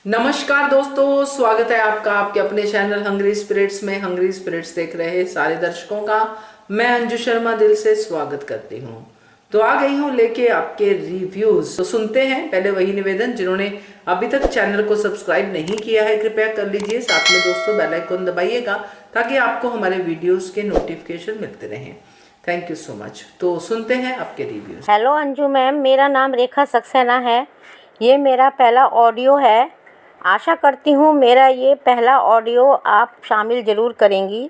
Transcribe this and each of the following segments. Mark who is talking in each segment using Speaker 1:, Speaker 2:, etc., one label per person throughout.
Speaker 1: नमस्कार दोस्तों, स्वागत है आपका आपके अपने चैनल हंग्री स्पिरिट्स में। हंग्री स्पिरिट्स देख रहे सारे दर्शकों का मैं अंजू शर्मा दिल से स्वागत करती हूँ। तो आ गई हूँ लेके आपके रिव्यूज। तो सुनते हैं। पहले वही निवेदन, जिन्होंने अभी तक चैनल को सब्सक्राइब नहीं किया है कृपया कर लीजिए। साथ में दोस्तों बेल आइकन दबाइएगा ताकि आपको हमारे वीडियोस के नोटिफिकेशन मिलते रहें। Thank you so much. तो सुनते हैं आपके रिव्यूज।
Speaker 2: हेलो अंजू मैम, मेरा नाम रेखा सक्सेना है। ये मेरा पहला ऑडियो है। आशा करती हूँ मेरा ये पहला ऑडियो आप शामिल ज़रूर करेंगी।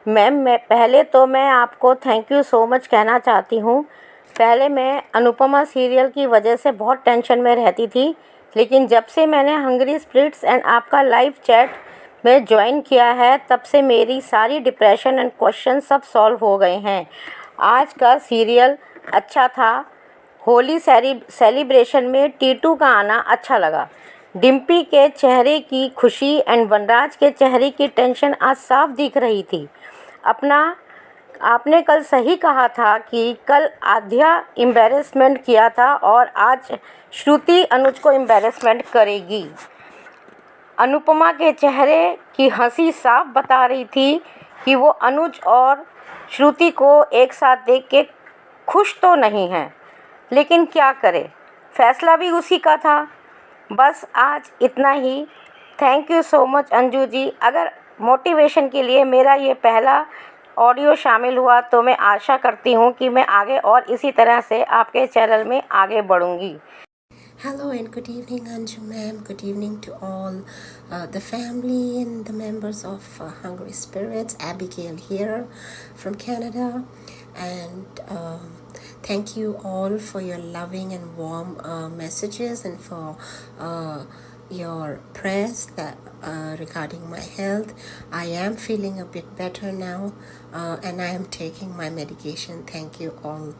Speaker 2: मैम, मैं आपको थैंक यू सो मच कहना चाहती हूँ। पहले मैं अनुपमा सीरियल की वजह से बहुत टेंशन में रहती थी, लेकिन जब से मैंने हंग्री स्पिरिट्स एंड आपका लाइव चैट में ज्वाइन किया है, तब से मेरी सारी डिप्रेशन एंड क्वेश्चन सब सॉल्व हो गए हैं। आज का सीरियल अच्छा था। होली सेलिब्रेशन में टीटू का आना अच्छा लगा। डिम्पी के चेहरे की खुशी एंड वनराज के चेहरे की टेंशन आज साफ दिख रही थी। अपना आपने कल सही कहा था कि कल आध्या एम्बैरेसमेंट किया था और आज श्रुति अनुज को एम्बैरेसमेंट करेगी। अनुपमा के चेहरे की हंसी साफ बता रही थी कि वो अनुज और श्रुति को एक साथ देख के खुश तो नहीं है, लेकिन क्या करे, फैसला भी उसी का था। बस आज इतना ही। Thank you so much Anju ji. अगर मोटिवेशन के लिए मेरा ये पहला ऑडियो शामिल हुआ तो मैं आशा करती हूँ कि मैं आगे और इसी तरह से आपके चैनल में आगे बढ़ूँगी।
Speaker 3: Hello and good evening, Anju ma'am. Good evening to all the family and the members of Hungry Spirits. Abigail here from Canada, and thank you all for your loving and warm messages and for your prayers that regarding my health. I am feeling a bit better now, and I am taking my medication. Thank you all.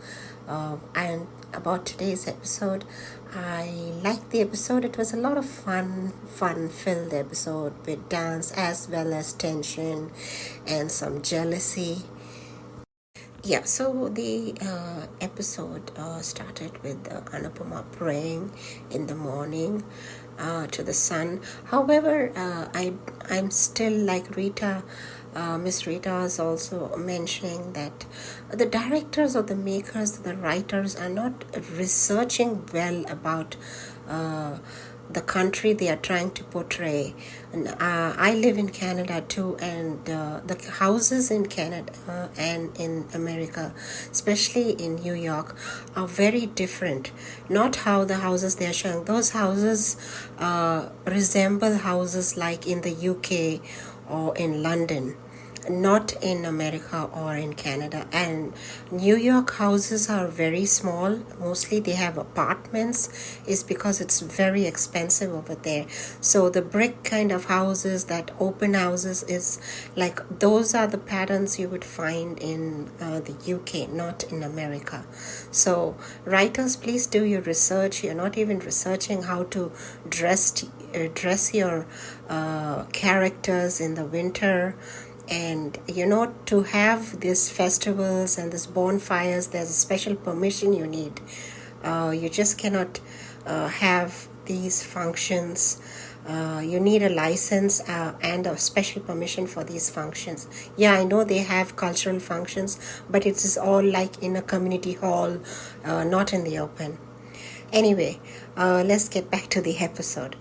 Speaker 3: And about today's episode, I liked the episode. It was a lot of fun-filled episode with dance as well as tension and some jealousy. Yeah, so the episode started with Anupama praying in the morning to the sun. However, I'm still like Rita. Miss Rita is also mentioning that the directors or the makers, the writers are not researching well about the country they are trying to portray. And I live in Canada too, and the houses in Canada and in America, especially in New York, are very different. Not how the houses they are showing. Those houses resemble houses like in the UK or in London, not in America or in Canada. And New York houses are very small. Mostly they have apartments, is because it's very expensive over there. So the brick kind of houses, that open houses, is like those are the patterns you would find in the UK, not in America. So writers, please do your research. You're not even researching how to dress your characters in the winter. And to have these festivals and these bonfires, there's a special permission you need. You just cannot have these functions. You need a license and a special permission for these functions. Yeah, I know they have cultural functions, but it is all like in a community hall, not in the open. Anyway, let's get back to the episode.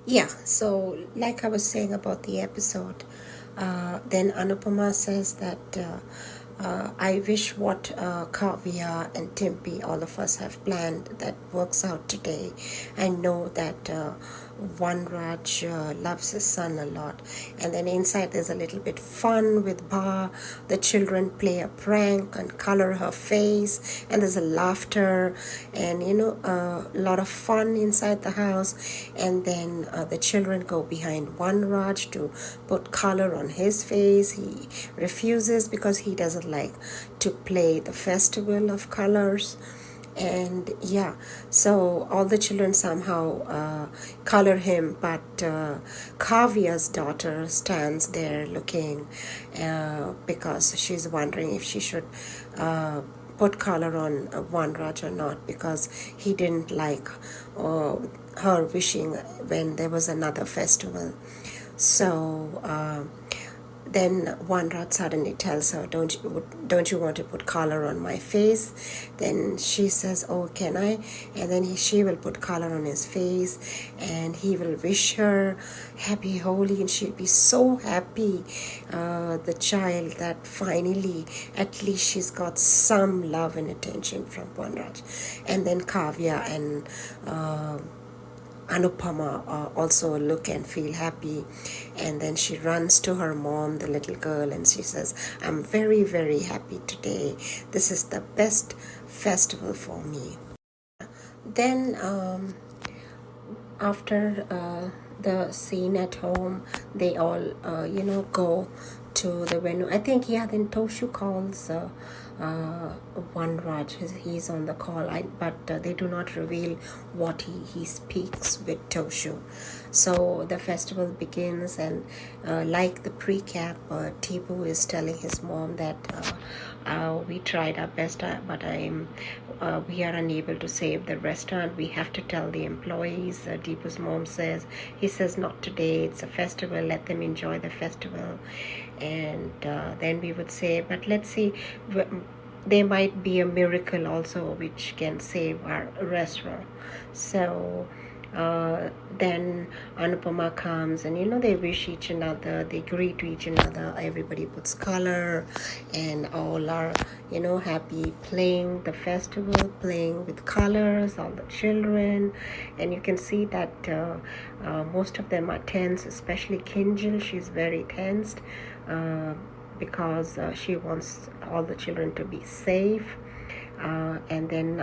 Speaker 3: Yeah, so like I was saying about the episode, then Anupama says that I wish what Kavya and Timpy, all of us have planned, that works out today. I know that Vanraj loves his son a lot. And then inside there's a little bit fun with Ba. The children play a prank and color her face, and there's a laughter and a lot of fun inside the house. And then the children go behind Vanraj to put color on his face. He refuses because he doesn't like to play the festival of colors. And yeah, so all the children somehow color him, but Kavya's daughter stands there looking because she's wondering if she should put color on Vanraj or not, because he didn't like her wishing when there was another festival. So then Vanraj suddenly tells her, don't you want to put color on my face? Then she says, oh, can I? And then she will put color on his face, and he will wish her happy Holi, and she'll be so happy, the child, that finally at least she's got some love and attention from Vanraj. And then Kavya and Anupama also look and feel happy, and then she runs to her mom, the little girl, and she says, I'm very, very happy today. This is the best festival for me. Then after the scene at home, they all go to the venue. I think then Toshu calls Vanraj. He's on the call, but they do not reveal what he speaks with Toshu. So the festival begins, and like the pre-cap, Tipu is telling his mom that we tried our best, but we are unable to save the restaurant. We have to tell the employees. Tipu's mom he says, not today, it's a festival, let them enjoy the festival. And then we would say, but let's see, there might be a miracle also which can save our restaurant. So then Anupama comes, and they wish each another, they greet to each another, everybody puts color, and all are happy, playing the festival, playing with colors, all the children. And you can see that most of them are tense, especially Kinjal. She's very tensed because she wants all the children to be safe. And then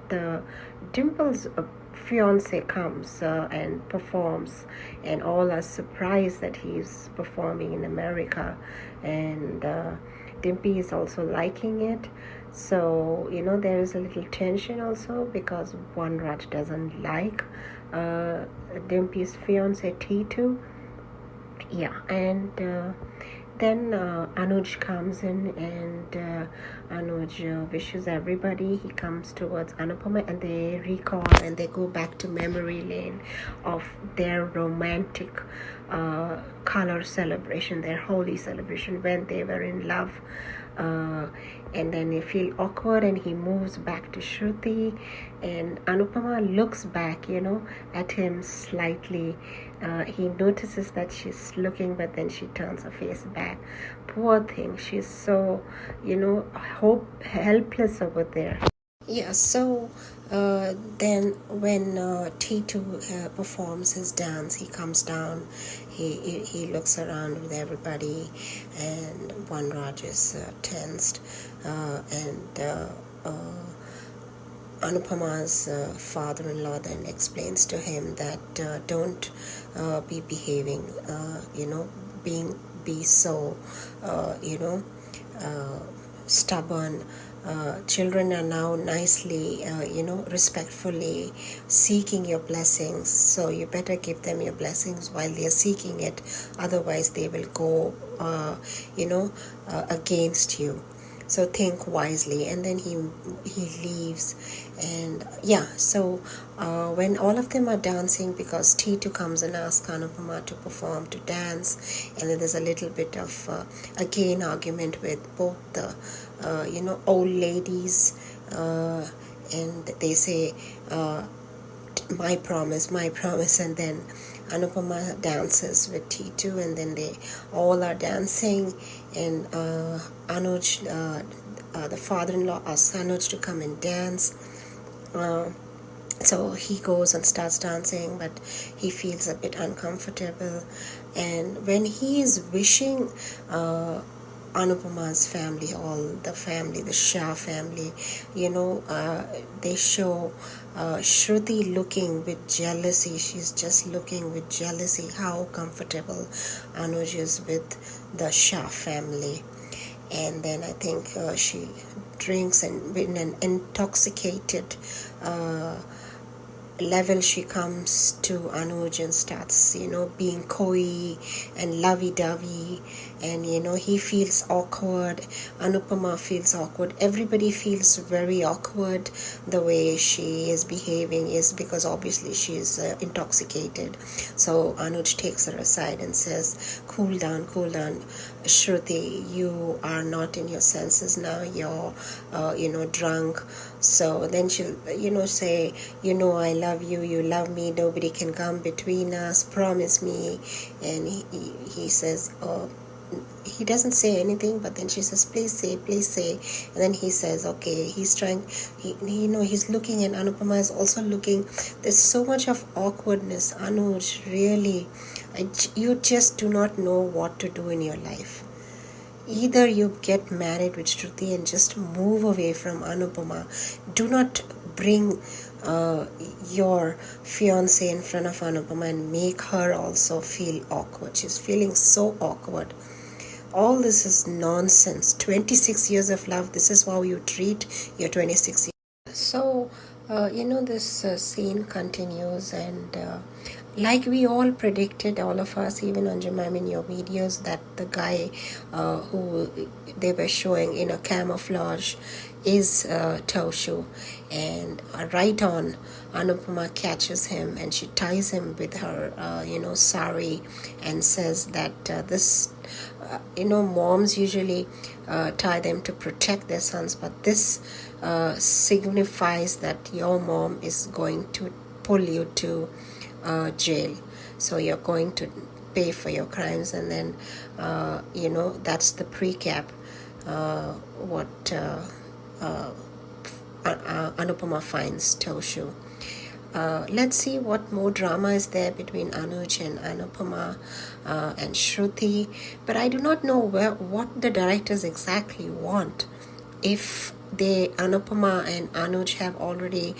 Speaker 3: the Dimple's fiance comes and performs, and all are surprised that he's performing in America, and Dimpy is also liking it. So there is a little tension also, because Vanraj doesn't like Dimpy's fiance Titu. And then Anuj comes in, and Anuj wishes everybody. He comes towards Anupama, and they recall and they go back to memory lane of their romantic color celebration, their Holi celebration when they were in love. And then they feel awkward, and he moves back to Shruti, and Anupama looks back at him slightly. He notices that she's looking, but then she turns her face back. Poor thing, she's so helpless over there. So then when Titu performs his dance, he comes down, he looks around with everybody, and Vanraj is tensed, and Anupama's father-in-law then explains to him that don't be behaving, be so, stubborn. Children are now nicely, respectfully seeking your blessings. So you better give them your blessings while they are seeking it. Otherwise, they will go, against you. So think wisely. And then he leaves. And so when all of them are dancing, because Titu comes and asks Anupama to perform, to dance, and then there's a little bit of again argument with both the old ladies, and they say my promise, and then Anupama dances with Titu, and then they all are dancing, and Anuj, the father-in-law, asks Anuj to come and dance. So he goes and starts dancing, but he feels a bit uncomfortable. And when he is wishing Anupama's family, all the family, the Shah family, they show Shruti looking with jealousy. She's just looking with jealousy how comfortable Anuj is with the Shah family. And then I think she drinks, and in an intoxicated level she comes to Anuj and starts, being coy and lovey-dovey, and he feels awkward, Anupama feels awkward, everybody feels very awkward. The way she is behaving is because obviously she is intoxicated. So Anuj takes her aside and says, cool down, Shruti, you are not in your senses now, you're drunk. So then she'll say, I love you, you love me, nobody can come between us, promise me. And he says, he doesn't say anything, but then she says, please say. And then he says, okay, he's trying, he's looking, and Anupama is also looking. There's so much of awkwardness. Anuj, really, you just do not know what to do in your life. Either you get married with Shruti and just move away from Anupama. Do not bring your fiance in front of Anupama and make her also feel awkward. She's feeling so awkward. All this is nonsense. 26 years of love, this is how you treat your 26 years. So, this scene continues, and like we all predicted, all of us, even Anju ma'am, in your videos, that the guy who they were showing in a camouflage is Taushu, and right on, Anupama catches him and she ties him with her sari and says that this moms usually tie them to protect their sons, but this signifies that your mom is going to pull you to jail, so you're going to pay for your crimes. And then that's the precap what Anupama finds Taushu. Let's see what more drama is there between Anuj and Anupama and Shruti. But I do not know what the directors exactly want. If Anupama and Anuj have already,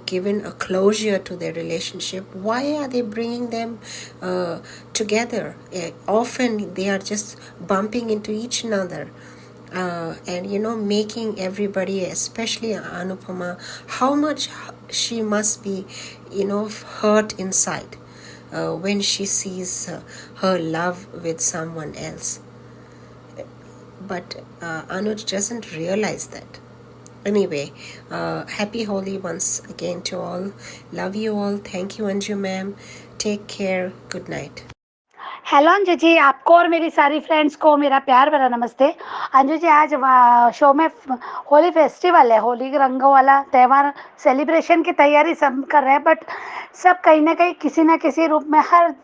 Speaker 3: given a closure to their relationship, why are they bringing them together? Often they are just bumping into each other. And making everybody, especially Anupama, how much she must be hurt inside when she sees her love with someone else. But Anuj doesn't realize that. Anyway, happy Holi once again to all. Love you all. Thank you, Anju ma'am. Take care. Good night.
Speaker 4: Hello Anju ji, आपको और मेरी सारी friends को मेरा प्यार भरा नमस्ते। अंजू जी, आज शो में होली फेस्टिवल है, होली रंगों वाला त्यौहार सेलिब्रेशन की तैयारी सब कर रहे हैं, बट सब कहीं ना कहीं किसी ना किसी रूप में हर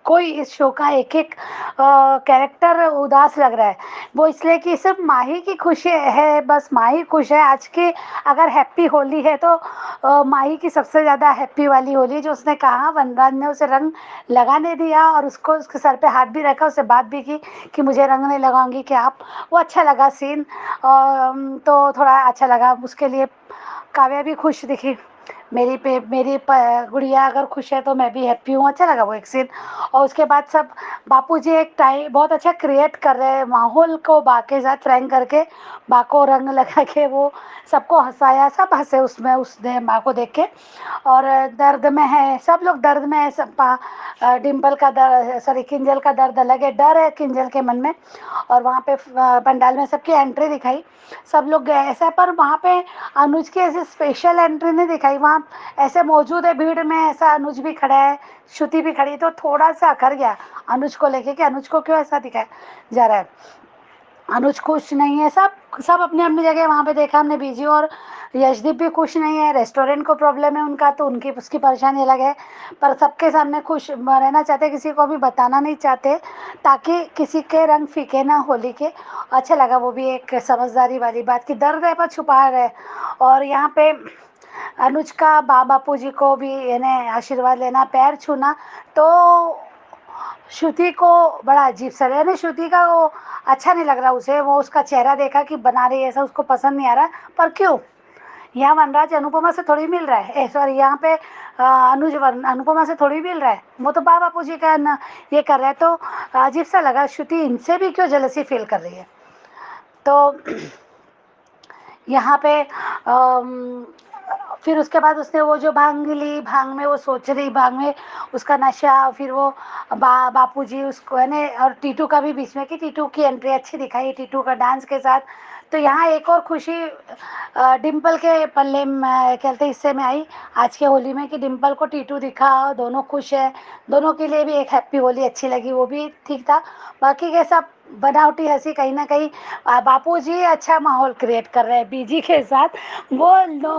Speaker 4: कोई इस शो का एक एक कैरेक्टर उदास लग रहा है। वो इसलिए कि सिर्फ माही की खुशी है, बस माही खुश है। आज की अगर हैप्पी होली है तो माही की सबसे ज़्यादा हैप्पी वाली होली, जो उसने कहा वनराज ने उसे रंग लगाने दिया और उसको उसके सर पे हाथ भी रखा, उससे बात भी की कि मुझे रंग नहीं लगाऊंगी कि आप। वो अच्छा लगा सीन, तो थोड़ा अच्छा लगा उसके लिए। काव्या भी खुश दिखी, मेरी गुड़िया अगर खुश है तो मैं भी हैप्पी हूँ। अच्छा लगा वो एक सीन। और उसके बाद सब बापूजी एक टाइम बहुत अच्छा क्रिएट कर रहे हैं माहौल को, बा के साथ फ्रैंक करके बा को रंग लगा के वो सबको हंसाया, सब हंसे उसमें उसने माँ को देख के। और दर्द में है, सब लोग दर्द में है, सब डिम्पल का दर्द, सॉरी किंजल का दर्द अलग है, डर है किंजल के मन में। और वहाँ पे पंडाल में सबकी एंट्री दिखाई, सब लोग गए ऐसा, पर वहाँ पे अनुज की ऐसी स्पेशल एंट्री नहीं दिखाई। वहाँ ऐसे मौजूद है भीड़ में, ऐसा अनुज भी खड़ा है, श्रुति भी खड़ी, तो थोड़ा सा अखर गया अनुज को लेके कि अनुज को क्यों ऐसा दिखाया जा रहा है। अनुज खुश नहीं है, सब अपनी अपनी जगह वहाँ पे देखा हमने। बीजी और यशदीप भी खुश नहीं है, रेस्टोरेंट को प्रॉब्लम है उनका, तो उसकी परेशानी अलग है, पर सबके सामने खुश रहना चाहते, किसी को भी बताना नहीं चाहते ताकि किसी के रंग फीके ना होली के। अच्छा लगा वो भी एक समझदारी वाली बात कि दर्द है पर छुपा रहे। और यहाँ पे अनुज का बापू जी को भी यानी आशीर्वाद लेना, पैर छूना, तो श्रुति को बड़ा अजीब सा लगा। यानी श्रुति का वो अच्छा नहीं लग रहा उसे, वो उसका चेहरा देखा कि बना रही है ऐसा, उसको पसंद नहीं आ रहा। पर क्यों, यहाँ वनराज अनुपमा से थोड़ी मिल रहा है, सॉरी यहाँ पे अनुज अनुपमा से थोड़ी मिल रहा है, वो तो बापू जी का ये कर रहा है। तो अजीब सा लगा, श्रुति इनसे भी क्यों जेलसी फील कर रही है। तो यहाँ पे फिर उसके बाद उसने वो जो भांग ली, भांग में वो सोच रही, भांग में उसका नशा, फिर वो बापूजी उसको है ना, और टीटू का भी बीच में, कि टीटू की एंट्री अच्छी दिखाई टीटू का डांस के साथ। तो यहाँ एक और खुशी डिम्पल के पल्ले में कहते हिस्से में आई आज के होली में, कि डिम्पल को टीटू दिखा, दोनों खुश है, दोनों के लिए भी एक हैप्पी होली अच्छी लगी, वो भी ठीक था। बाकी के सब बनावटी हंसी कहीं ना कहीं बापूजी अच्छा माहौल क्रिएट कर रहे हैं बीजी के साथ, वो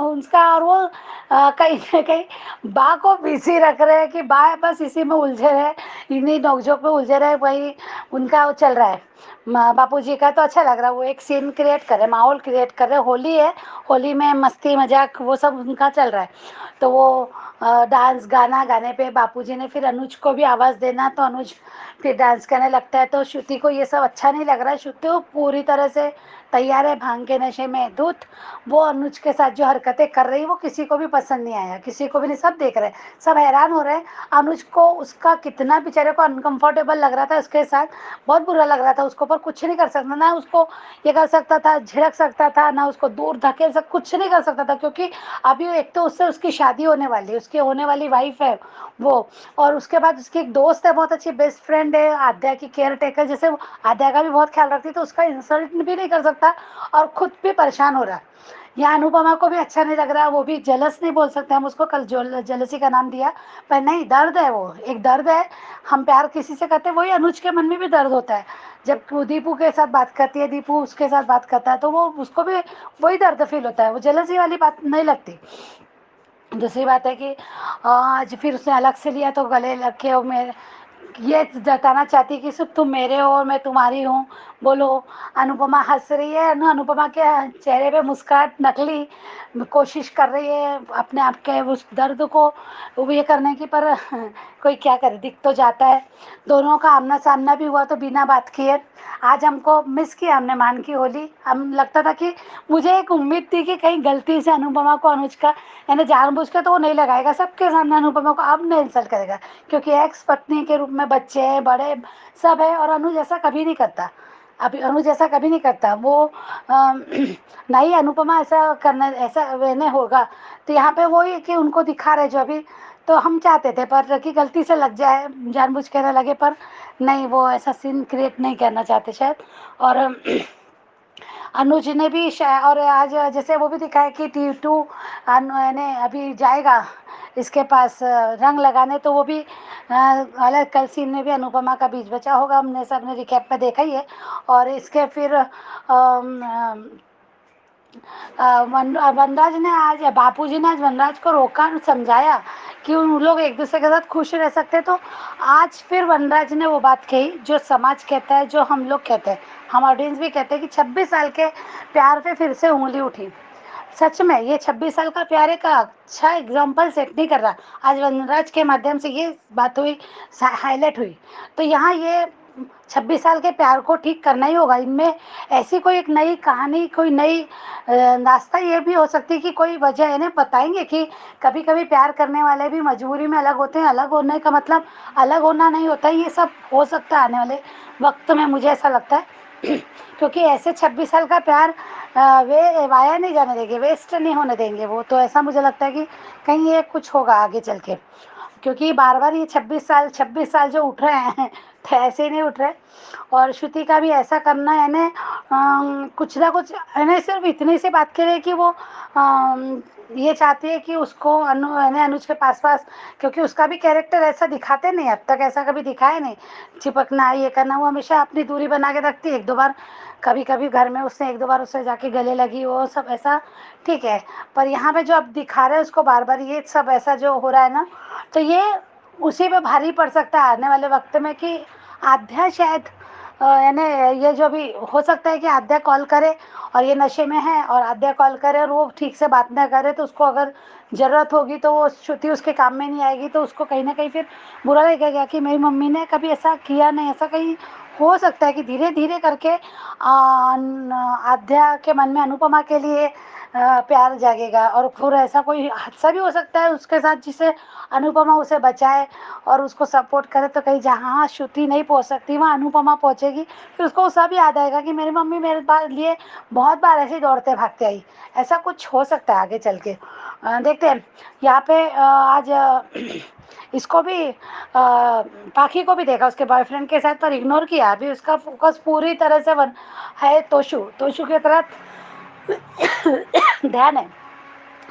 Speaker 4: उसका, और वो कहीं ना कहीं बा को बिजी रख रहे हैं, कि बा बस इसी में उलझे रहे, इन्हीं नोकझोंक में उलझे रहे, वही उनका वो चल रहा है। बापूजी का तो अच्छा लग रहा है, वो एक सीन क्रिएट कर रहे, माहौल क्रिएट कर रहे, होली है, होली में मस्ती मजाक वो सब उनका चल रहा है। तो वो डांस गाना गाने पे बापूजी ने फिर अनुज को भी आवाज़ देना, तो अनुज फिर डांस करने लगता है। तो श्रुति को ये सब अच्छा नहीं लग रहा है, श्रुति को पूरी तरह से तैयार है भांग के नशे में धुत, वो अनुज के साथ जो हरकतें कर रही वो किसी को भी पसंद नहीं आया, किसी को भी नहीं, सब देख रहे हैं, सब हैरान हो रहे हैं। अनुज को उसका कितना बेचारे को अनकंफर्टेबल लग रहा था उसके साथ, बहुत बुरा लग रहा था उसको, पर कुछ नहीं कर सकता, ना उसको ये कर सकता था, झिड़क सकता था, ना उसको दूर धकेल सकता, कुछ नहीं कर सकता था, क्योंकि अभी एक तो उससे उसकी शादी होने वाली है, उसकी होने वाली वाइफ है वो, और उसके बाद उसकी एक दोस्त है, बहुत अच्छी बेस्ट फ्रेंड है आद्या की, केयर टेकर, जैसे वो आद्या का भी बहुत ख्याल रखती, तो उसका इंसल्ट भी नहीं कर सकता और खुद भी परेशान हो रहा है। यहाँ अनुपमा को भी अच्छा नहीं लग रहा, वो भी जलस नहीं बोल सकते हम उसको, कल जलसी का नाम दिया, पर नहीं, दर्द है, वो एक दर्द है। हम प्यार किसी से करते हैं, वही अनुज के मन में भी दर्द होता है, जब वो दीपू के साथ बात करती है, दीपू उसके साथ बात करता है, तो वो उसको भी वही दर्द फील होता है, वो जलसी वाली बात नहीं लगती। दूसरी बात है कि आज फिर उसने अलग से लिया, तो गले लग के वो मेरे ये जताना चाहती कि सिर्फ तुम मेरे हो और मैं तुम्हारी हूँ, बोलो। अनुपमा हंस रही है, अनुपमा के चेहरे पे मुस्कान नकली, कोशिश कर रही है अपने आप के उस दर्द को वो ये करने की, पर कोई क्या करे, दिख तो जाता है। दोनों का आमना सामना भी हुआ, तो बिना बात किए आज हमको मिस किया हमने मान की होली। हम लगता था कि मुझे एक उम्मीद थी कि कहीं गलती से अनुपमा को अनुज का यानी जानबूझ के तो वो नहीं लगाएगा, सबके सामने अनुपमा को अब नहीं इंसल्ट करेगा, क्योंकि एक्स पत्नी के रूप में बच्चे हैं, बड़े सब है, और अनुज ऐसा कभी नहीं करता, अभी अनुज ऐसा कभी नहीं करता, वो नहीं अनुपमा ऐसा करना, ऐसा नहीं होगा। तो यहाँ पे वो ही कि उनको दिखा रहे जो अभी, तो हम चाहते थे पर कि गलती से लग जाए, जानबूझ के ना लगे, पर नहीं, वो ऐसा सीन क्रिएट नहीं करना चाहते शायद। और अनुज ने भी और आज जैसे वो भी दिखाया कि टीटू ने अभी जाएगा इसके पास रंग लगाने, तो वो भी अलग कल सीन में भी अनुपमा का बीच बचा होगा, हमने सबने रिकैप में देखा ही है। और इसके फिर वनराज ने आज, बापूजी ने आज वनराज को रोका और समझाया कि उन लोग एक दूसरे के साथ खुश रह सकते, तो आज फिर वनराज ने वो बात कही जो समाज कहता है, जो हम लोग कहते हैं, हम ऑडियंस भी कहते हैं कि 26 साल के प्यार पे फिर से उंगली उठी। सच में ये 26 साल का प्यार एक अच्छा एग्जाम्पल सेट नहीं कर रहा, आज वनराज के माध्यम से ये बात हुई, हाईलाइट हुई। तो यहाँ ये 26 साल के प्यार को ठीक करना ही होगा, इनमें ऐसी कोई एक नई कहानी, कोई नई रास्ता ये भी हो सकती है कि कोई वजह इन्हें बताएंगे कि कभी कभी प्यार करने वाले भी मजबूरी में अलग होते हैं, अलग होने का मतलब अलग होना नहीं होता, ये सब हो सकता है आने वाले वक्त में, मुझे ऐसा लगता है। क्योंकि ऐसे 26 साल का प्यार वे वाया नहीं जाने देंगे, वेस्ट नहीं होने देंगे वो, तो ऐसा मुझे लगता है कि कहीं ये कुछ होगा आगे चल के, क्योंकि बार बार ये 26 साल जो उठ रहे हैं तो ऐसे ही नहीं उठ रहे। और श्रुति का भी ऐसा करना है ना, कुछ ना कुछ है, सिर्फ इतनी सी बात के लिए कि वो ये चाहती है कि उसको अनुज के पास क्योंकि उसका भी कैरेक्टर ऐसा दिखाते नहीं, अब तक ऐसा कभी दिखाया नहीं, चिपकना ये करना, वो हमेशा अपनी दूरी बना के रखती है। एक दो बार कभी कभी घर में उसने एक दो बार उससे जाके गले लगी, वो सब ऐसा ठीक है, पर यहाँ पे जो अब दिखा रहे हैं उसको बार बार ये सब ऐसा जो हो रहा है ना, तो ये उसी पे भारी पड़ सकता है आने वाले वक्त में कि आध्या शायद यानी ये जो भी हो सकता है कि आध्या कॉल करे और ये नशे में है, और आध्या कॉल करे और वो ठीक से बात ना करे, तो उसको अगर ज़रूरत होगी तो वो श्रुति उसके काम में नहीं आएगी, तो उसको कहीं ना कहीं फिर बुरा लगेगा कि मेरी मम्मी ने कभी ऐसा किया नहीं, ऐसा कहीं हो सकता है कि धीरे धीरे करके आध्या के मन में अनुपमा के लिए प्यार जागेगा, और फिर ऐसा कोई हादसा भी हो सकता है उसके साथ जिससे अनुपमा उसे बचाए और उसको सपोर्ट करे, तो कहीं जहाँ श्रुति नहीं पहुँच सकती वहाँ अनुपमा पहुँचेगी, फिर उसको सब याद आएगा कि मेरी मम्मी मेरे लिए बहुत बार ऐसे दौड़ते भागते आई, ऐसा कुछ हो सकता है आगे चल के। देखते हैं यहाँ पे आज इसको भी पाखी को भी देखा उसके बॉयफ्रेंड के साथ, पर इग्नोर किया। अभी उसका फोकस पूरी तरह से है तोशु की तरफ ध्यान है।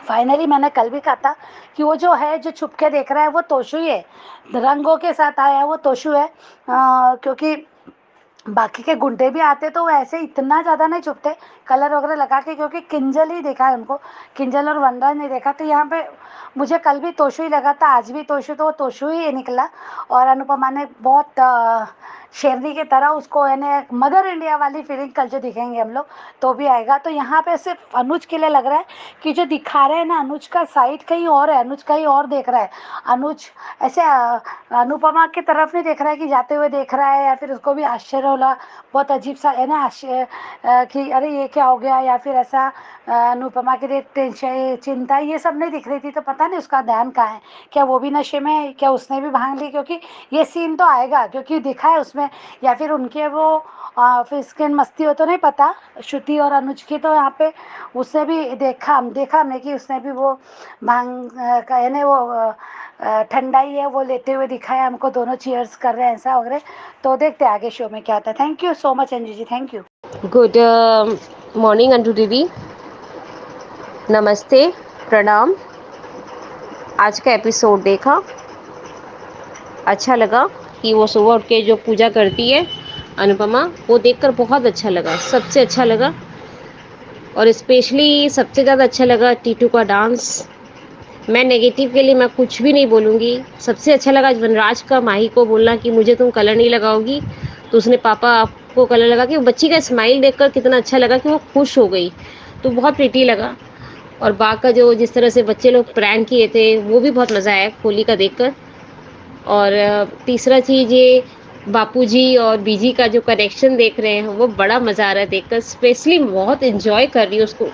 Speaker 4: फाइनली मैंने कल भी कहा था कि वो जो है, जो छुप के देख रहा है, वो तोशु ही है, रंगों के साथ आया है, वो तोशु है। क्योंकि बाकी के गुंडे भी आते तो वो ऐसे इतना ज़्यादा नहीं छुपते कलर वगैरह लगा के, क्योंकि किंजल ही देखा है उनको, किंजल और वनराज नहीं देखा। तो यहाँ पे मुझे कल भी तोशु ही लगा था, आज भी तोशु, तो वो तोशु ही निकला। और अनुपमा ने बहुत शेरनी की तरह उसको, यानी मदर इंडिया वाली फीलिंग कल जो दिखेंगे हम लोग तो भी आएगा। तो यहाँ पे सिर्फ अनुज के लिए लग रहा है कि जो दिखा रहे हैं ना, अनुज का साइड कहीं और है, अनुज कहीं और देख रहा है। अनुज ऐसे अनुपमा की तरफ नहीं देख रहा है कि जाते हुए देख रहा है, या फिर उसको भी आश्चर्य होला, बहुत अजीब सा है ना आश्चर्य कि अरे ये क्या हो गया, या फिर ऐसा अनुपमा के लिए टेंशन, चिंता, ये सब नहीं दिख रही थी। तो पता नहीं उसका ध्यान कहाँ है, क्या वो भी नशे में है, क्या उसने भी भांग ली, क्योंकि ये सीन तो आएगा, क्योंकि दिखा है उसमें। या फिर उनके वो फिर स्किन मस्ती हो तो नहीं पता, श्रुति और अनुज की। तो यहाँ पे उसने भी देखा हमने कि उसने भी वो भांग का, यानी वो ठंडाई है वो लेते हुए दिखाया हमको, दोनों चीयर्स कर रहे हैं ऐसा वगैरह। तो देखते हैं आगे शो में क्या होता है। Thank you so much Anju ji, thank you.
Speaker 5: Good morning Anju दीदी, नमस्ते, प्रणाम। आज का एपिसोड देखा, अच्छा लगा कि वो सुबह उठ के जो पूजा करती है अनुपमा, वो देखकर बहुत अच्छा लगा, सबसे अच्छा लगा। और स्पेशली सबसे ज़्यादा अच्छा लगा टीटू का डांस। मैं नेगेटिव के लिए मैं कुछ भी नहीं बोलूँगी। सबसे अच्छा लगा वनराज का माही को बोलना कि मुझे तुम कलर नहीं लगाओगी, तो उसने पापा आपको कलर लगा के, बच्ची का स्माइल देखकर कितना अच्छा लगा कि वो खुश हो गई, तो बहुत प्रीटी लगा। और बाग का जो जिस तरह से बच्चे लोग प्रैंक किए थे, वो भी बहुत मज़ा आया होली का देखकर। और तीसरा चीज़ ये बापूजी और बीजी का जो कनेक्शन देख रहे हैं, वो बड़ा मज़ा आ रहा है देखकर। स्पेशली बहुत इन्जॉय कर रही हूँ उसको,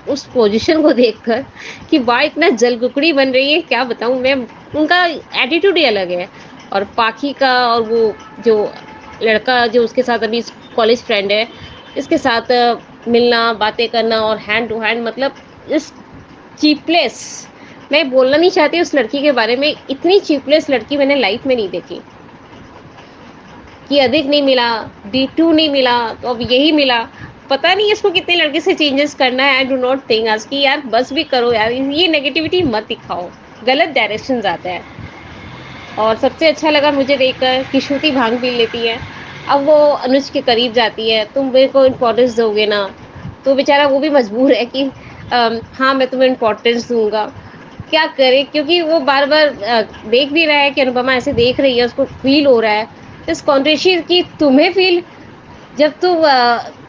Speaker 5: उस पोजीशन को देखकर कि वाह इतना जलकुकड़ी बन रही है, क्या बताऊँ मैं। उनका एटीट्यूड ही अलग है। और पाखी का, और वो जो लड़का जो उसके साथ अभी कॉलेज फ्रेंड है, इसके साथ मिलना, बातें करना और हैंड टू हैंड, मतलब इस चीपलेस, मैं बोलना नहीं चाहती उस लड़की के बारे में, इतनी चीपलेस लड़की मैंने लाइफ में नहीं देखी कि अधिक नहीं मिला, D2 नहीं मिला, तो अब यही मिला। पता नहीं इसको कितने लड़के से चेंजेस करना है। आई डू नॉट थिंक आज कि यार बस भी करो यार, ये नेगेटिविटी मत दिखाओ, गलत डायरेक्शन जाता है। और सबसे अच्छा लगा मुझे देखकर कि श्रुति भांग पी लेती है, अब वो अनुज के करीब जाती है, तुम मेरे को इम्पोर्टेंस दोगे ना, तो बेचारा वो भी मजबूर है कि हाँ मैं तुम्हें इम्पोर्टेंस दूंगा। क्या करे, क्योंकि वो बार बार देख भी रहा है कि अनुपमा ऐसे देख रही है, उसको फील हो रहा है इस कॉन्ट्रेशन की तुम्हें फील। जब तुम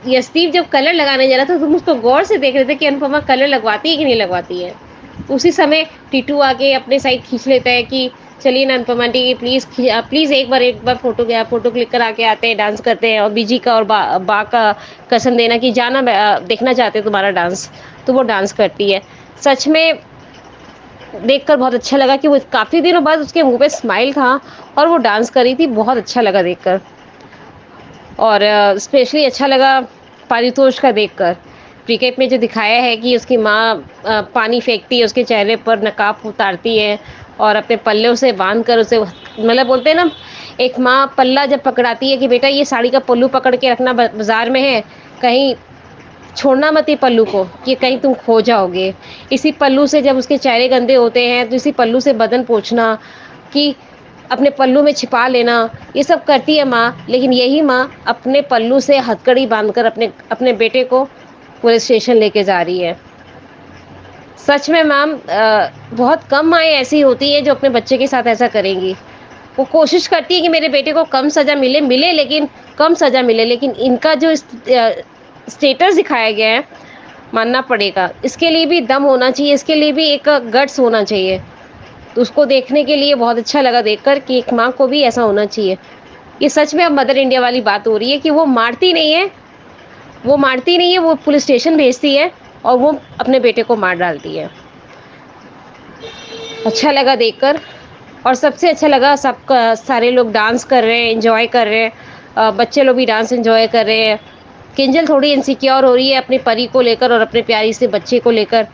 Speaker 5: यशदीप जब कलर लगाने जा रहा था, तुम उसको गौर से देख रहे थे कि अनुपमा कलर लगवाती है कि नहीं लगवाती है। उसी समय टीटू आके अपने साइड खींच लेता है कि चलिए ना अनुपमा आंटी प्लीज़ एक बार फोटो क्लिक करा के आते हैं, डांस करते हैं। और बीजी का और बा का कसम देना कि जाना देखना चाहते हैं तुम्हारा डांस, तो वो डांस करती है। सच में देखकर बहुत अच्छा लगा कि वो काफ़ी दिनों बाद उसके मुंह पे स्माइल था और वो डांस कर रही थी, बहुत अच्छा लगा देखकर। और स्पेशली अच्छा लगा पारितोष का देखकर। क्रिकेट में जो दिखाया है कि उसकी माँ पानी फेंकती है उसके चेहरे पर, नकाब उतारती है और अपने पल्लों से बांध कर उसे, मतलब बोलते हैं ना, एक माँ पल्ला जब पकड़ाती है कि बेटा ये साड़ी का पल्लू पकड़ के रखना, बाज़ार में है, कहीं छोड़ना मत ये पल्लू को कि कहीं तुम खो जाओगे। इसी पल्लू से जब उसके चेहरे गंदे होते हैं तो इसी पल्लू से बदन पोंछना, कि अपने पल्लू में छिपा लेना, ये सब करती है माँ। लेकिन यही माँ अपने पल्लू से हथकड़ी बांधकर अपने बेटे को पुलिस स्टेशन लेके जा रही है। सच में मैम बहुत कम माएँ ऐसी होती है जो अपने बच्चे के साथ ऐसा करेंगी। वो कोशिश करती है कि मेरे बेटे को कम सज़ा मिले लेकिन कम सज़ा मिले, लेकिन इनका जो स्टेटस दिखाया गया है, मानना पड़ेगा, इसके लिए भी दम होना चाहिए, इसके लिए भी एक गट्स होना चाहिए। तो उसको देखने के लिए बहुत अच्छा लगा देखकर कि एक माँ को भी ऐसा होना चाहिए। ये सच में अब मदर इंडिया वाली बात हो रही है कि वो मारती नहीं है, वो पुलिस स्टेशन भेजती है और वो अपने बेटे को मार डालती है। अच्छा लगा देखकर। और सबसे अच्छा लगा सबका, सारे लोग डांस कर रहे हैं, एंजॉय कर रहे हैं, बच्चे लोग भी डांस एंजॉय कर रहे हैं। किंजल थोड़ी इनसिक्योर हो रही है अपनी परी को लेकर और अपने प्यारी से बच्चे को लेकर।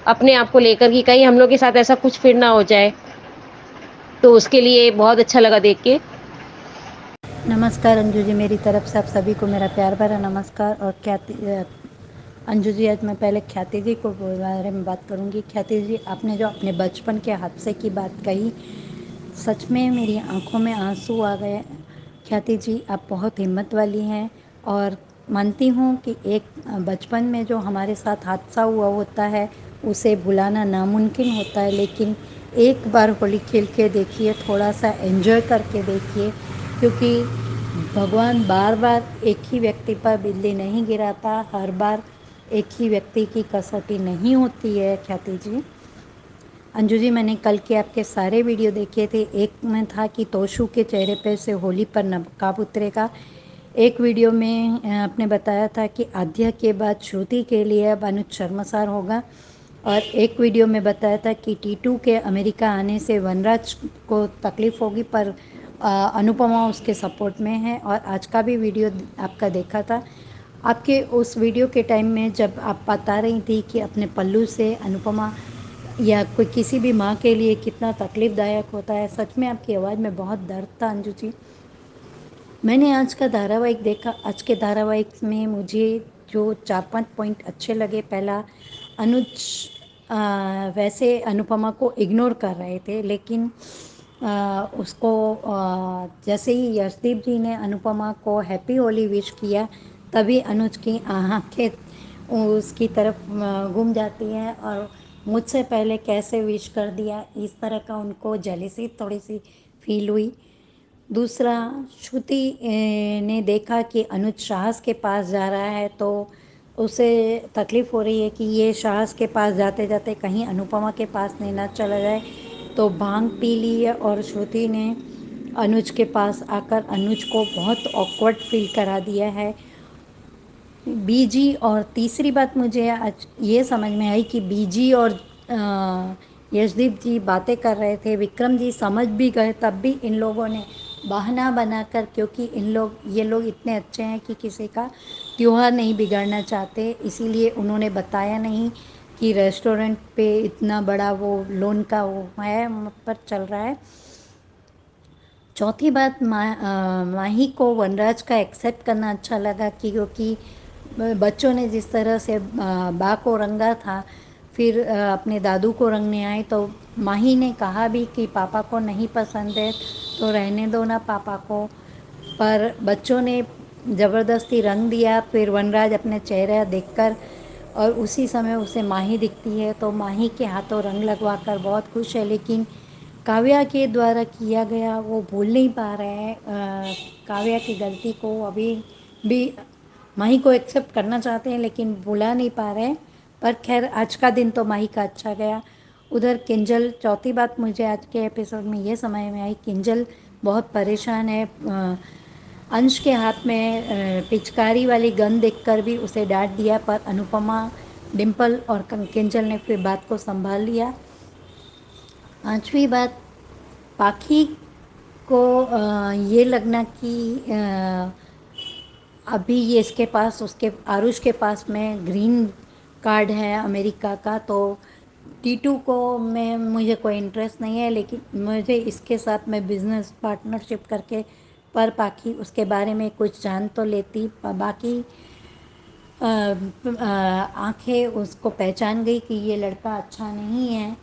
Speaker 5: अपने आप को लेकर कि कहीं हम लोग के साथ ऐसा कुछ फिर ना हो जाए। तो उसके लिए बहुत अच्छा लगा देख के।
Speaker 6: नमस्कार अंजू जी, मेरी तरफ से आप सभी को मेरा प्यार भरा नमस्कार। और अंजू जी, आज मैं पहले ख्याति जी को बारे में बात करूंगी। ख्याति जी, आपने जो अपने बचपन के हादसे की बात कही, सच में मेरी आंखों में आंसू आ गए। ख्याति जी, आप बहुत हिम्मत वाली हैं और मानती हूँ कि एक बचपन में जो हमारे साथ हादसा हुआ होता है उसे भुलाना नामुमकिन होता है, लेकिन एक बार होली खेल के देखिए, थोड़ा सा एंजॉय करके देखिए, क्योंकि भगवान बार बार एक ही व्यक्ति पर बिजली नहीं गिराता, हर बार एक ही व्यक्ति की कसौटी नहीं होती है। ख्याति जी, अंजू जी, मैंने कल के आपके सारे वीडियो देखे थे। एक में था कि तोशु के चेहरे पे से होली पर नकाब उतरेगा। एक वीडियो में आपने बताया था कि आद्या के बाद श्रुति के लिए अब अनुज शर्मसार होगा। और एक वीडियो में बताया था कि टीटू के अमेरिका आने से वनराज को तकलीफ़ होगी, पर अनुपमा उसके सपोर्ट में है। और आज का भी वीडियो आपका देखा था। आपके उस वीडियो के टाइम में जब आप बता रही थी कि अपने पल्लू से अनुपमा या कोई किसी भी माँ के लिए कितना तकलीफ़दायक होता है, सच में आपकी आवाज़ में बहुत दर्द था अंजू जी। मैंने आज का धारावाहिक देखा। आज के धारावाहिक में मुझे जो 4-5 पॉइंट अच्छे लगे। पहला, अनुज वैसे अनुपमा को इग्नोर कर रहे थे, लेकिन उसको जैसे ही यशदीप जी ने अनुपमा को हैप्पी होली विश किया, तभी अनुज की आंखें उसकी तरफ घूम जाती हैं और मुझसे पहले कैसे विश कर दिया, इस तरह का उनको जेलसी थोड़ी सी फील हुई। दूसरा, श्रुति ने देखा कि अनुज साहस के पास जा रहा है, तो उसे तकलीफ़ हो रही है कि ये साहस के पास जाते जाते कहीं अनुपमा के पास नहीं ना चला जाए, तो भांग पी ली है। और श्रुति ने अनुज के पास आकर अनुज को बहुत ऑकवर्ड फील करा दिया है। बीजी, और तीसरी बात मुझे आज ये समझ में आई कि बीजी और यशदीप जी बातें कर रहे थे, विक्रम जी समझ भी गए, तब भी इन लोगों ने बहाना बनाकर, क्योंकि ये लोग इतने अच्छे हैं कि किसी का त्यौहार नहीं बिगाड़ना चाहते, इसीलिए उन्होंने बताया नहीं कि रेस्टोरेंट पे इतना बड़ा वो लोन का वो है पर चल रहा है। चौथी बात, माही को वनराज का एक्सेप्ट करना अच्छा लगा, क्योंकि बच्चों ने जिस तरह से बा को रंगा था, फिर अपने दादू को रंगने आए, तो माही ने कहा भी कि पापा को नहीं पसंद है तो रहने दो ना पापा को, पर बच्चों ने ज़बरदस्ती रंग दिया। फिर वनराज अपने चेहरा देखकर और उसी समय उसे माही दिखती है, तो माही के हाथों रंग लगवाकर बहुत खुश है, लेकिन काव्या के द्वारा किया गया वो भूल नहीं पा रहे हैं। काव्या की गलती को अभी भी माही को एक्सेप्ट करना चाहते हैं, लेकिन भुला नहीं पा रहे हैं। पर खैर, आज का दिन तो माही का अच्छा गया। उधर किंजल, चौथी बात मुझे आज के एपिसोड में ये समझ में आई, किंजल बहुत परेशान है। अंश के हाथ में पिचकारी वाली गन देखकर भी उसे डांट दिया, पर अनुपमा, डिम्पल और किंजल ने फिर बात को संभाल लिया। पांचवी बात, पाखी को ये लगना कि अभी ये इसके पास, उसके आरुष के पास में ग्रीन कार्ड है अमेरिका का, तो टीटू को मुझे कोई इंटरेस्ट नहीं है, लेकिन मुझे इसके साथ में बिजनेस पार्टनरशिप करके, पर पाखी उसके बारे में कुछ जान तो लेती। बाकी आंखें उसको पहचान गई कि ये लड़का अच्छा नहीं है।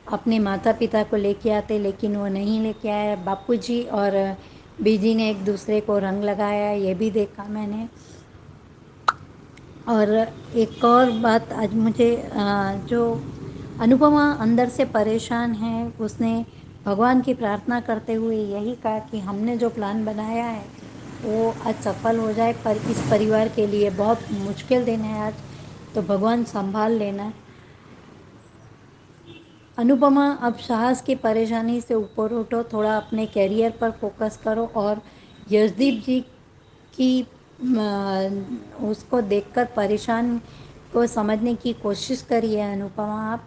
Speaker 6: अपने माता पिता को लेके आते, लेकिन वो नहीं लेके आया। बापूजी और बीजी ने एक दूसरे को रंग लगाया, ये भी देखा मैंने। और एक और बात आज मुझे जो अनुपमा अंदर से परेशान है, उसने भगवान की प्रार्थना करते हुए यही कहा कि हमने जो प्लान बनाया है वो आज सफल हो जाए, पर इस परिवार के लिए बहुत मुश्किल दिन है आज, तो भगवान संभाल लेना। अनुपमा, अब साहस की परेशानी से ऊपर उठो, थोड़ा अपने कैरियर पर फोकस करो। और यशदीप जी की उसको देखकर परेशान को समझने की कोशिश करिए अनुपमा आप।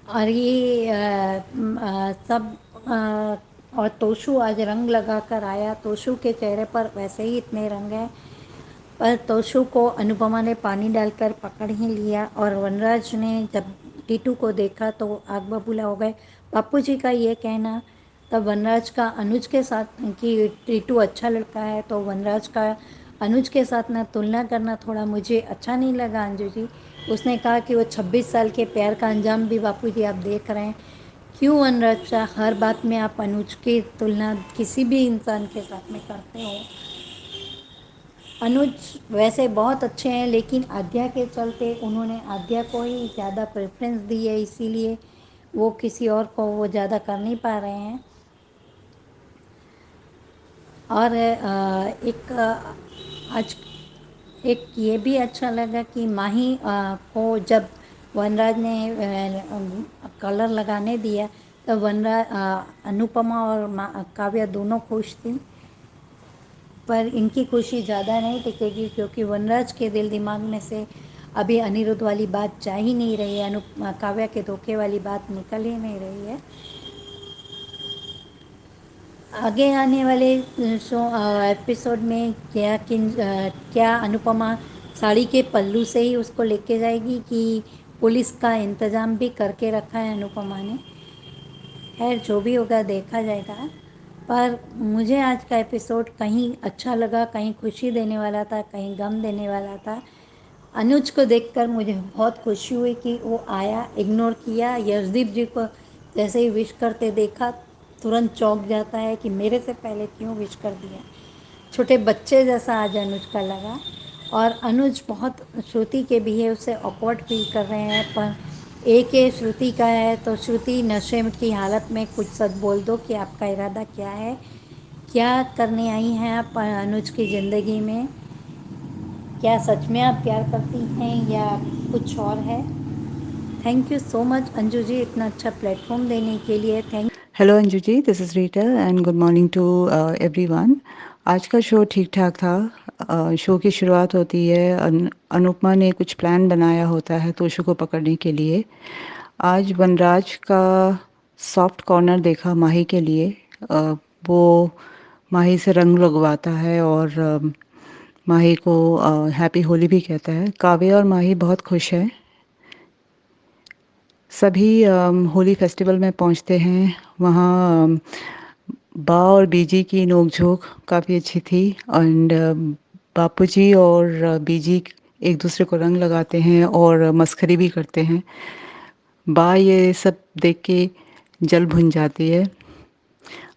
Speaker 6: और ये सब और तोशु आज रंग लगा कर आया, तोशु के चेहरे पर वैसे ही इतने रंग हैं, पर तोशु को अनुपमा ने पानी डालकर पकड़ ही लिया और वनराज ने जब टीटू को देखा तो आग बबूला हो गए। बापूजी का ये कहना तब वनराज का अनुज के साथ कि टीटू अच्छा लड़का है, तो वनराज का अनुज के साथ ना तुलना करना थोड़ा मुझे अच्छा नहीं लगा अंजू जी। उसने कहा कि वो 26 साल के प्यार का अंजाम भी बापूजी आप देख रहे हैं। क्यों वनराज शाह हर बात में आप अनुज की तुलना किसी भी इंसान के साथ में करते हो? अनुज वैसे बहुत अच्छे हैं, लेकिन आद्या के चलते उन्होंने आद्या को ही ज़्यादा प्रेफरेंस दी है, इसीलिए वो किसी और को वो ज़्यादा कर नहीं पा रहे हैं। और आज एक ये भी अच्छा लगा कि माही को जब वनराज ने कलर लगाने दिया तो अनुपमा और काव्या दोनों खुश थी, पर इनकी खुशी ज़्यादा नहीं टिकेगी क्योंकि वनराज के दिल दिमाग में से अभी अनिरुद्ध वाली बात जा ही नहीं रही है, काव्या के धोखे वाली बात निकल ही नहीं रही है। आगे आने वाले एपिसोड में क्या अनुपमा साड़ी के पल्लू से ही उसको लेके जाएगी कि पुलिस का इंतज़ाम भी करके रखा है अनुपमा ने? खैर जो भी होगा देखा जाएगा। पर मुझे आज का एपिसोड कहीं अच्छा लगा, कहीं खुशी देने वाला था, कहीं गम देने वाला था। अनुज को देखकर मुझे बहुत खुशी हुई कि वो आया, इग्नोर किया। यशदीप जी को जैसे ही विश करते देखा तुरंत चौंक जाता है कि मेरे से पहले क्यों विश कर दिया। छोटे बच्चे जैसा आज अनुज का लगा। और अनुज बहुत श्रुति के बिहेव से ऑकवर्ड फील कर रहे हैं, पर एक ये श्रुति का है तो श्रुति नशे की हालत में कुछ सच बोल दो कि आपका इरादा क्या है, क्या करने आई हैं आप अनुज की ज़िंदगी में? क्या सच में आप प्यार करती हैं या कुछ और है? Thank you so much Anju ji इतना अच्छा प्लेटफॉर्म देने के लिए। Thank
Speaker 7: hello Anju ji, this is Rita and good morning to everyone. आज का शो ठीक ठाक था। शो की शुरुआत होती है अनुपमा ने कुछ प्लान बनाया होता है तोशु को पकड़ने के लिए। आज वनराज का सॉफ्ट कॉर्नर देखा माही के लिए। वो माही से रंग लगवाता है और माही को हैप्पी होली भी कहता है। काव्या और माही बहुत खुश हैं। सभी होली फेस्टिवल में पहुंचते हैं। वहाँ बा और बीजी की नोकझोंक काफ़ी अच्छी थी एंड बापूजी और बीजी एक दूसरे को रंग लगाते हैं और मस्खरी भी करते हैं। बा ये सब देख के जल भुन जाती है।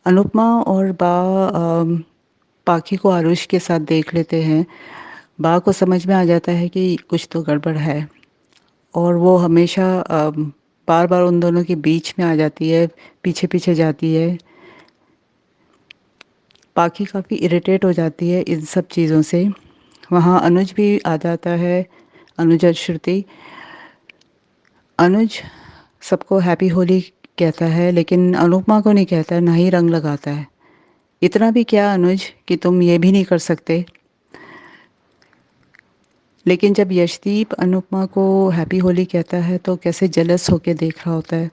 Speaker 7: अनुपमा और बा पाखी को आरुष के साथ देख लेते हैं। बा को समझ में आ जाता है कि कुछ तो गड़बड़ है और वो हमेशा बार बार उन दोनों के बीच में आ जाती है, पीछे पीछे जाती है। पाखी काफ़ी इरिटेट हो जाती है इन सब चीज़ों से। वहाँ अनुज भी आ जाता है, अनुज और श्रुति। अनुज सबको हैप्पी होली कहता है लेकिन अनुपमा को नहीं कहता है, ना ही रंग लगाता है। इतना भी क्या अनुज कि तुम ये भी नहीं कर सकते। लेकिन जब यशदीप अनुपमा को हैप्पी होली कहता है तो कैसे जेलस होके देख रहा होता है।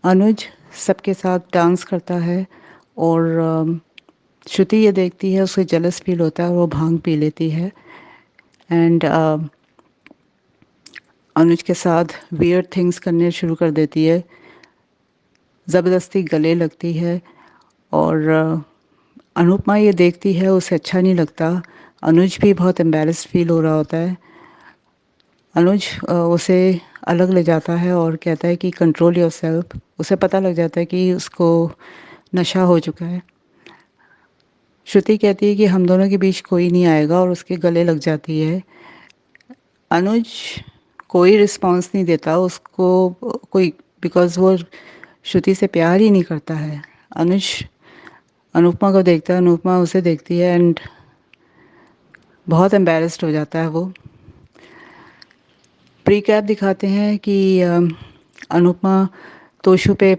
Speaker 7: अनुज सबके साथ डांस करता है और श्रुति ये देखती है, उसे जेलस फील होता है और वो भांग पी लेती है एंड अनुज के साथ वियर्ड थिंग्स करने शुरू कर देती है। ज़बरदस्ती गले लगती है और अनुपमा ये देखती है, उसे अच्छा नहीं लगता। अनुज भी बहुत एम्बैरेस्ड फील हो रहा होता है। अनुज उसे अलग ले जाता है और कहता है कि कंट्रोल योरसेल्फ। उसे पता लग जाता है कि उसको नशा हो चुका है। श्रुति कहती है कि हम दोनों के बीच कोई नहीं आएगा और उसके गले लग जाती है। अनुज कोई रिस्पॉन्स नहीं देता उसको कोई, बिकॉज़ वो श्रुति से प्यार ही नहीं करता है। अनुज अनुपमा को देखता है, अनुपमा उसे देखती है एंड बहुत एम्बैरेस्ड हो जाता है वो। प्री कैप दिखाते हैं कि अनुपमा तोशु पे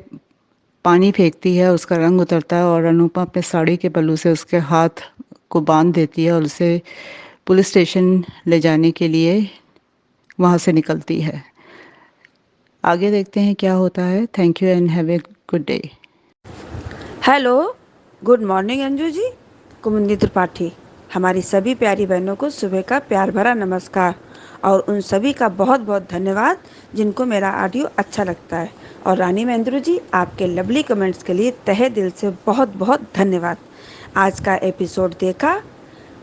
Speaker 7: पानी फेंकती है, उसका रंग उतरता है और अनुपमा अपने साड़ी के पल्लू से उसके हाथ को बांध देती है और उसे पुलिस स्टेशन ले जाने के लिए वहाँ से निकलती है। आगे देखते हैं क्या होता है। Thank you and have a good day.
Speaker 8: Hello, good morning Anju ji. Kumudi Tripathi. हमारी सभी प्यारी बहनों को सुबह का प्यार भरा नमस्कार और उन सभी का बहुत बहुत धन्यवाद जिनको मेरा ऑडियो अच्छा लगता है। और रानी महेंद्रू जी, आपके लवली कमेंट्स के लिए तहे दिल से बहुत बहुत धन्यवाद। आज का एपिसोड देखा,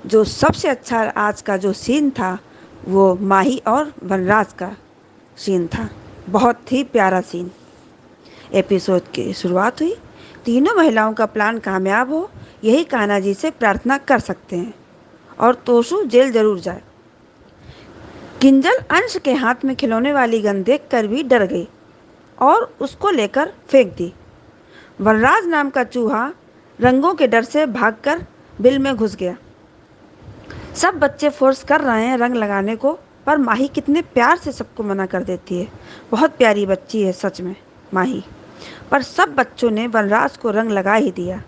Speaker 8: जो सबसे अच्छा आज का जो सीन था वो माही और वनराज का सीन था। बहुत ही प्यारा सीन। एपिसोड की शुरुआत हुई, तीनों महिलाओं का प्लान कामयाब हो यही कान्हा जी से प्रार्थना कर सकते हैं और तोशु जेल जरूर जाए। किंजल अंश के हाथ में खिलौने वाली गन देखकर भी डर गई और उसको लेकर फेंक दी। वनराज नाम का चूहा रंगों के डर से भागकर बिल में घुस गया। सब बच्चे फोर्स कर रहे हैं रंग लगाने को, पर माही कितने प्यार से सबको मना कर देती है। बहुत प्यारी बच्ची है सच में माही। पर सब बच्चों ने वनराज को रंग लगा ही दिया,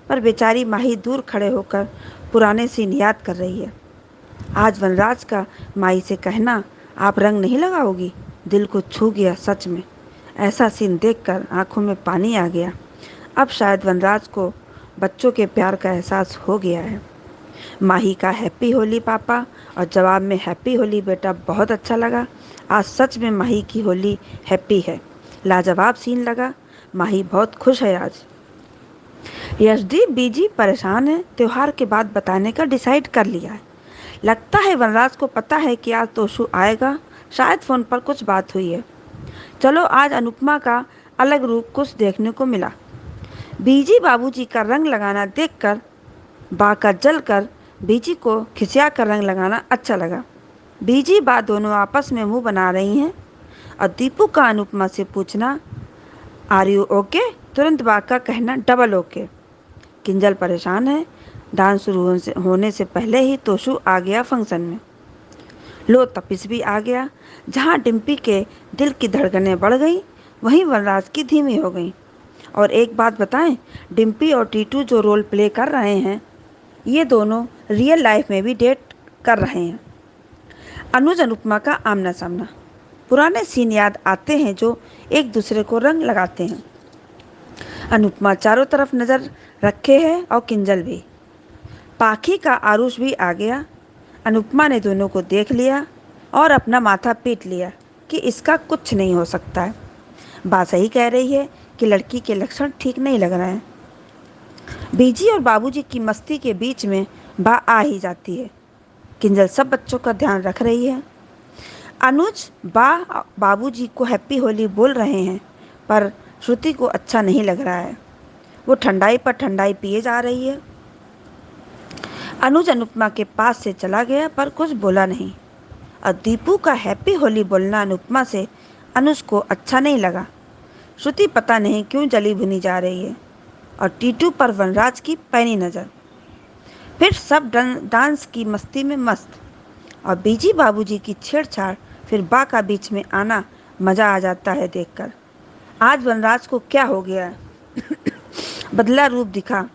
Speaker 8: पर बेचारी माही दूर खड़े होकर पुराने सीन याद कर रही है। आज वनराज का माही से कहना, आप रंग नहीं लगाओगी, दिल को छू गया सच में। ऐसा सीन देखकर आंखों में पानी आ गया। अब शायद वनराज को बच्चों के प्यार का एहसास हो गया है। माही का हैप्पी होली पापा, और जवाब में हैप्पी होली बेटा, बहुत अच्छा लगा। आज सच में माही की होली हैप्पी है। लाजवाब सीन लगा। माही बहुत खुश है आज। यशदीप बीजी परेशान है। त्योहार के बाद बताने का डिसाइड कर लिया है। लगता है वनराज को पता है कि आज तोशु आएगा। शायद फ़ोन पर कुछ बात हुई है। चलो आज अनुपमा का अलग रूप कुछ देखने को मिला। बीजी बाबूजी का रंग लगाना देखकर बाका जलकर बीजी को खिसिया कर रंग लगाना अच्छा लगा। बीजी बा दोनों आपस में मुंह बना रही हैं और दीपू का अनुपमा से पूछना आर यू ओके, तुरंत बाका कहना डबल ओके। किंजल परेशान है। डांस शुरू होने से पहले ही तोशु आ गया फंक्शन में। लो तपिस भी आ गया। जहाँ डिम्पी के दिल की धड़कनें बढ़ गई, वहीं वनराज की धीमी हो गई। और एक बात बताएं, डिम्पी और टीटू जो रोल प्ले कर रहे हैं, ये दोनों रियल लाइफ में भी डेट कर रहे हैं। अनुज अनुपमा का आमना सामना। पुराने सीन याद आते हैं जो एक दूसरे को रंग लगाते हैं। अनुपमा चारों तरफ नज़र रखे है और किंजल भी। पाखी का आरुष भी आ गया। अनुपमा ने दोनों को देख लिया और अपना माथा पीट लिया कि इसका कुछ नहीं हो सकता है। बात सही कह रही है कि लड़की के लक्षण ठीक नहीं लग रहे हैं। बीजी और बाबूजी की मस्ती के बीच में बा आ ही जाती है। किंजल सब बच्चों का ध्यान रख रही है। अनुज बाबूजी को हैप्पी होली बोल रहे हैं, पर श्रुति को अच्छा नहीं लग रहा है। वो ठंडाई पर ठंडाई पिए जा रही है। अनुज अनुपमा के पास से चला गया पर कुछ बोला नहीं। और दीपू का हैप्पी होली बोलना अनुपमा से अनुज को अच्छा नहीं लगा। श्रुति पता नहीं क्यों जली भुनी जा रही है और टीटू पर वनराज की पैनी नज़र। फिर सब डांस की मस्ती में मस्त और बीजी बाबूजी की छेड़छाड़, फिर बा का बीच में आना मज़ा आ जाता है देखकर। आज वनराज को क्या हो गया है? बदला रूप दिखा,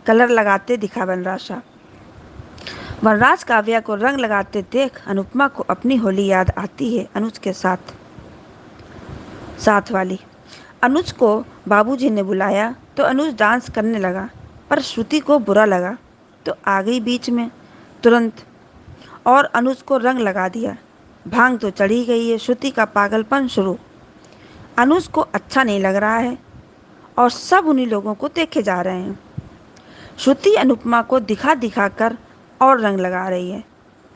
Speaker 8: कलर लगाते दिखा वनराज। वनराज काव्या को रंग लगाते देख अनुपमा को अपनी होली याद आती है। अनुज के साथ वाली। अनुज को बाबूजी ने बुलाया तो अनुज डांस करने लगा, पर श्रुति को बुरा लगा तो आ गई बीच में तुरंत और अनुज को रंग लगा दिया। भांग तो चढ़ी गई है। श्रुति का पागलपन शुरू। अनुज को अच्छा नहीं लग रहा है और सब उन्हीं लोगों को देखे जा रहे हैं। श्रुति अनुपमा को दिखा दिखा कर और रंग लगा रही है।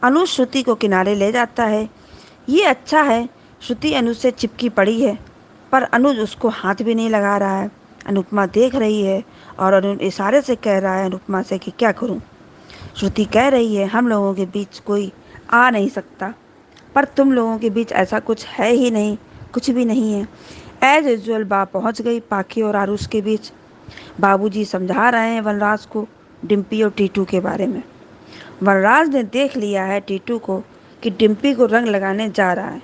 Speaker 8: अनुज श्रुति को किनारे ले जाता है। ये अच्छा है, श्रुति अनुज से चिपकी पड़ी है, पर अनुज उसको हाथ भी नहीं लगा रहा है। अनुपमा देख रही है और अनुज इशारे से कह रहा है अनुपमा से कि क्या करूं। श्रुति कह रही है हम लोगों के बीच कोई आ नहीं सकता, पर तुम लोगों के बीच ऐसा कुछ है ही नहीं, कुछ भी नहीं है। एज यूजुअल बा पहुंच गई पाखी और आरुष के बीच। बाबूजी समझा रहे हैं वनराज को डिम्पी और टीटू के बारे में। वनराज ने देख लिया है टीटू को कि डिम्पी को रंग लगाने जा रहा है।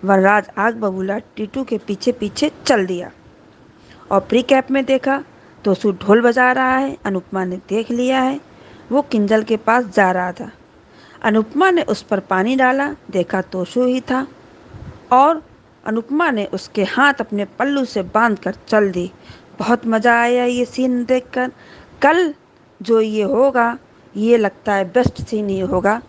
Speaker 8: वनराज आग बबूला टीटू के पीछे पीछे चल दिया और प्री कैप में देखा तोशु ढोल बजा रहा है। अनुपमा ने देख लिया है, वो किंजल के पास जा रहा था। अनुपमा ने उस पर पानी डाला, देखा तोशु ही था और अनुपमा ने उसके हाथ अपने पल्लू से बांधकर चल दी। बहुत मज़ा आया ये सीन देखकर। कल जो ये होगा, ये लगता है बेस्ट सीन ही होगा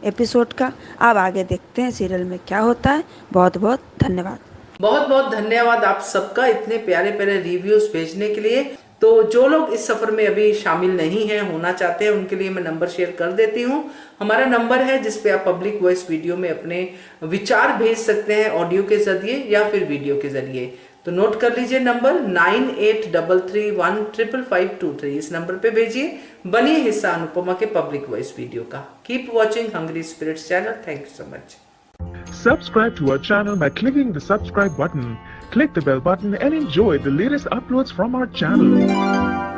Speaker 8: एपिसोड का। अब आगे देखते हैं सीरियल में क्या होता है। बहुत बहुत धन्यवाद।
Speaker 1: बहुत बहुत धन्यवाद आप सबका इतने प्यारे प्यारे रिव्यूज भेजने के लिए। तो जो लोग इस सफर में अभी शामिल नहीं हैं, होना चाहते हैं, उनके लिए मैं नंबर शेयर कर देती हूँ। हमारा नंबर है जिसपे आप पब्लिक वॉइस वीडियो में अपने विचार भेज सकते हैं, ऑडियो के जरिए या फिर वीडियो के जरिए। तो नोट कर लीजिए नंबर 9833155523। इस नंबर पे भेजिए, बनिए हिस्सा अनुपमा के पब्लिक वॉइस वीडियो का। Keep watching hungry spirits channel. Thank you so much.
Speaker 9: Subscribe to our channel by clicking the subscribe button. Click the bell button and enjoy the latest uploads from our channel.